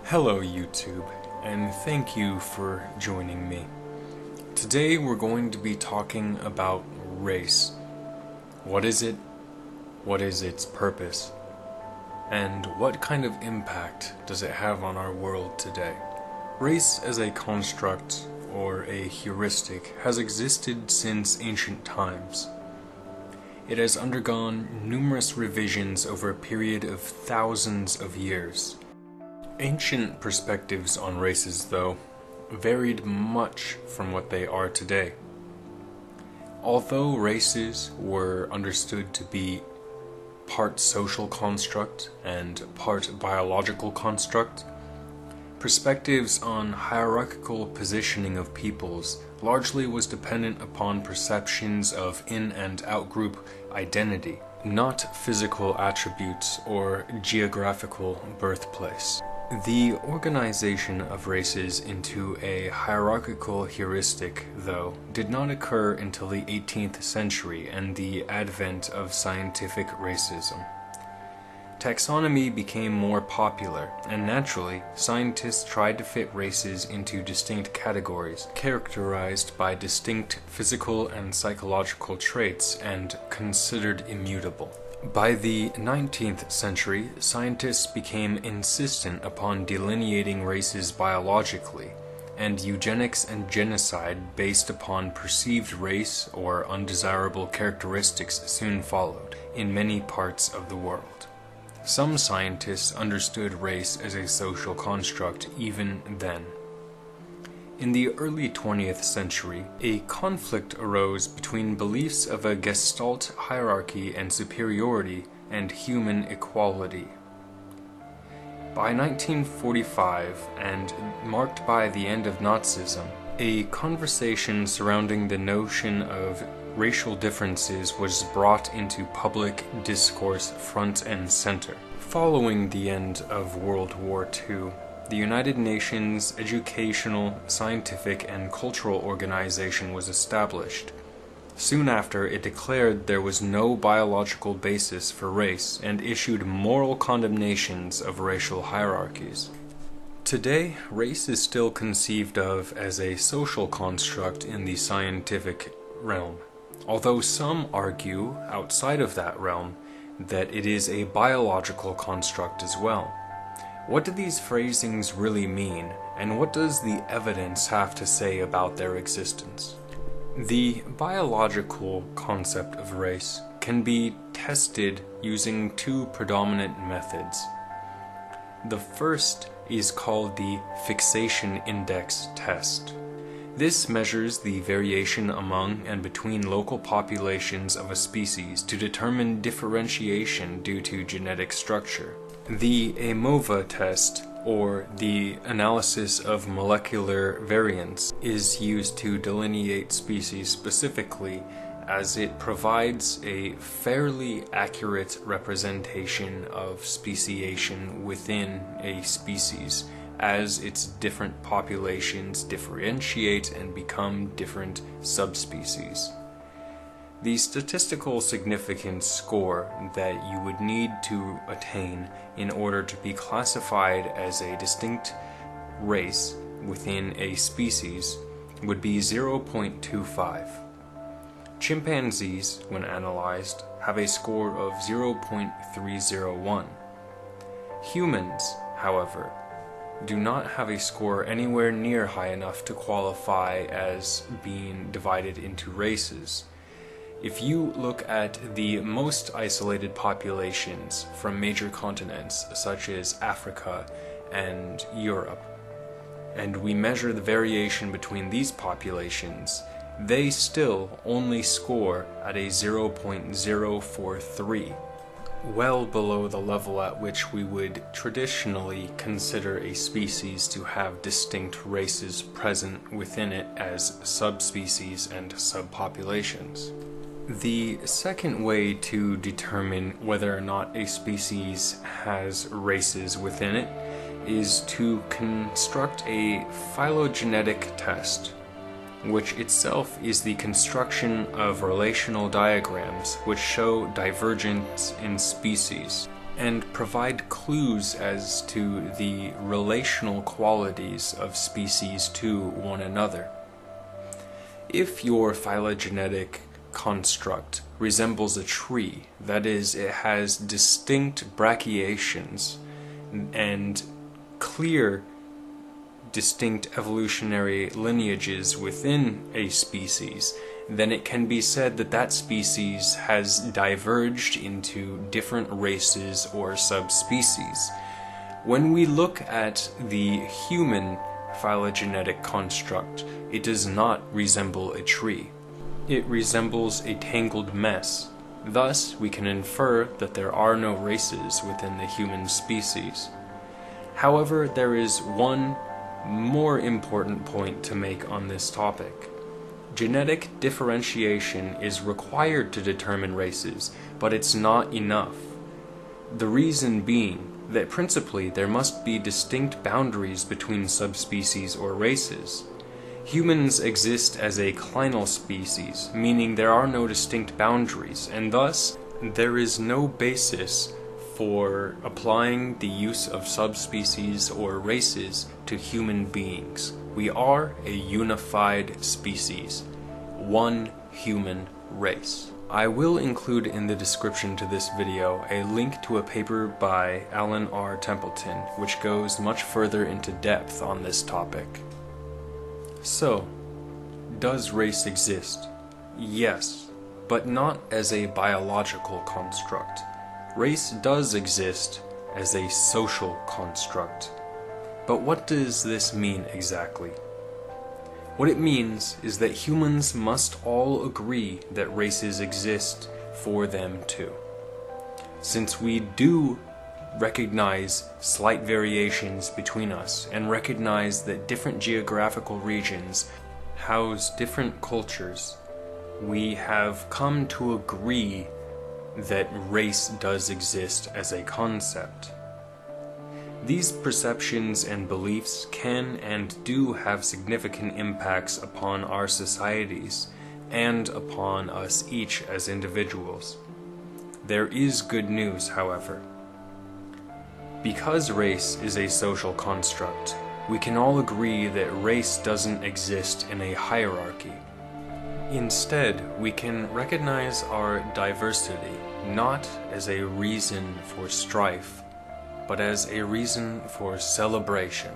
Hello YouTube, and thank you for joining me. Today we're going to be talking about race. What is it? What is its purpose? And what kind of impact does it have on our world today? Race as a construct or a heuristic has existed since ancient times. It has undergone numerous revisions over a period of thousands of years. Ancient perspectives on races, though, varied much from what they are today. Although races were understood to be part social construct and part biological construct, perspectives on hierarchical positioning of peoples largely was dependent upon perceptions of in- and out-group identity, not physical attributes or geographical birthplace. The organization of races into a hierarchical heuristic, though, did not occur until the 18th century and the advent of scientific racism. Taxonomy became more popular, and naturally, scientists tried to fit races into distinct categories, characterized by distinct physical and psychological traits and considered immutable. By the 19th century, scientists became insistent upon delineating races biologically, and eugenics and genocide based upon perceived race or undesirable characteristics soon followed in many parts of the world. Some scientists understood race as a social construct even then. In the early 20th century, a conflict arose between beliefs of a Gestalt hierarchy and superiority and human equality. By 1945, and marked by the end of Nazism, a conversation surrounding the notion of racial differences was brought into public discourse front and center. Following the end of World War II, the United Nations Educational, Scientific, and Cultural Organization was established. Soon after, it declared there was no biological basis for race and issued moral condemnations of racial hierarchies. Today, race is still conceived of as a social construct in the scientific realm, although some argue, outside of that realm, that it is a biological construct as well. What do these phrasings really mean, and what does the evidence have to say about their existence? The biological concept of race can be tested using two predominant methods. The first is called the fixation index test. This measures the variation among and between local populations of a species to determine differentiation due to genetic structure. The AMOVA test, or the analysis of molecular variance, is used to delineate species specifically, as it provides a fairly accurate representation of speciation within a species, as its different populations differentiate and become different subspecies. The statistical significance score that you would need to attain in order to be classified as a distinct race within a species would be 0.25. Chimpanzees, when analyzed, have a score of 0.301. Humans, however, do not have a score anywhere near high enough to qualify as being divided into races. If you look at the most isolated populations from major continents such as Africa and Europe, and we measure the variation between these populations, they still only score at a 0.043, well below the level at which we would traditionally consider a species to have distinct races present within it as subspecies and subpopulations. The second way to determine whether or not a species has races within it is to construct a phylogenetic test, which itself is the construction of relational diagrams which show divergence in species. and provide clues as to the relational qualities of species to one another. If your phylogenetic construct resembles a tree, that is, it has distinct brachiations and clear, distinct evolutionary lineages within a species, then it can be said that that species has diverged into different races or subspecies. When we look at the human phylogenetic construct, it does not resemble a tree. It resembles a tangled mess. Thus, we can infer that there are no races within the human species. However, there is one more important point to make on this topic. Genetic differentiation is required to determine races, but it's not enough. The reason being that principally there must be distinct boundaries between subspecies or races. Humans exist as a clinal species, meaning there are no distinct boundaries, and thus there is no basis for applying the use of subspecies or races to human beings. We are a unified species, one human race. I will include in the description to this video a link to a paper by Alan R. Templeton, which goes much further into depth on this topic. So, does race exist? Yes, but not as a biological construct. Race does exist as a social construct. But what does this mean exactly? What it means is that humans must all agree that races exist for them too. Since we do recognize slight variations between us and recognize that different geographical regions house different cultures, we have come to agree that race does exist as a concept. These perceptions and beliefs can and do have significant impacts upon our societies and upon us each as individuals. There is good news, however. Because race is a social construct, we can all agree that race doesn't exist in a hierarchy. Instead, we can recognize our diversity not as a reason for strife, but as a reason for celebration.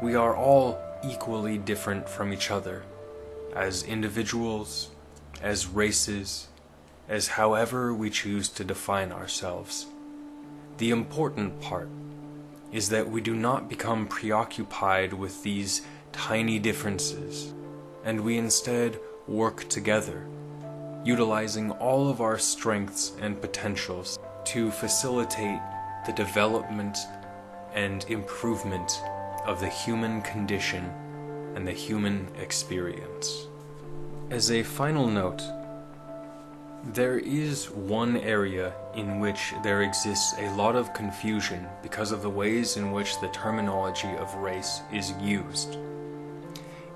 We are all equally different from each other, as individuals, as races, as however we choose to define ourselves. The important part is that we do not become preoccupied with these tiny differences, and we instead work together, utilizing all of our strengths and potentials to facilitate the development and improvement of the human condition and the human experience. As a final note, there is one area in which there exists a lot of confusion because of the ways in which the terminology of race is used.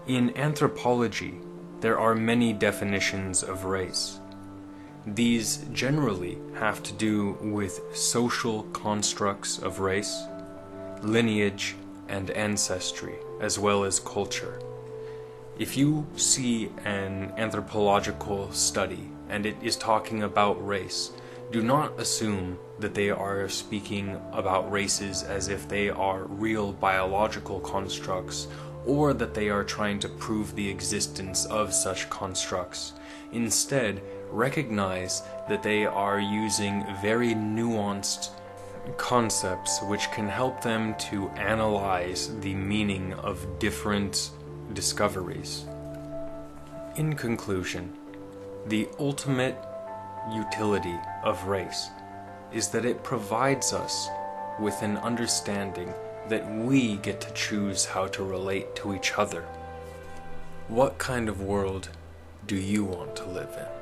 In anthropology, there are many definitions of race. These generally have to do with social constructs of race, lineage, and ancestry, as well as culture. If you see an anthropological study and it is talking about race, do not assume that they are speaking about races as if they are real biological constructs, or that they are trying to prove the existence of such constructs. Instead, recognize that they are using very nuanced concepts which can help them to analyze the meaning of different discoveries. In conclusion, the ultimate utility of race is that it provides us with an understanding that we get to choose how to relate to each other. What kind of world do you want to live in?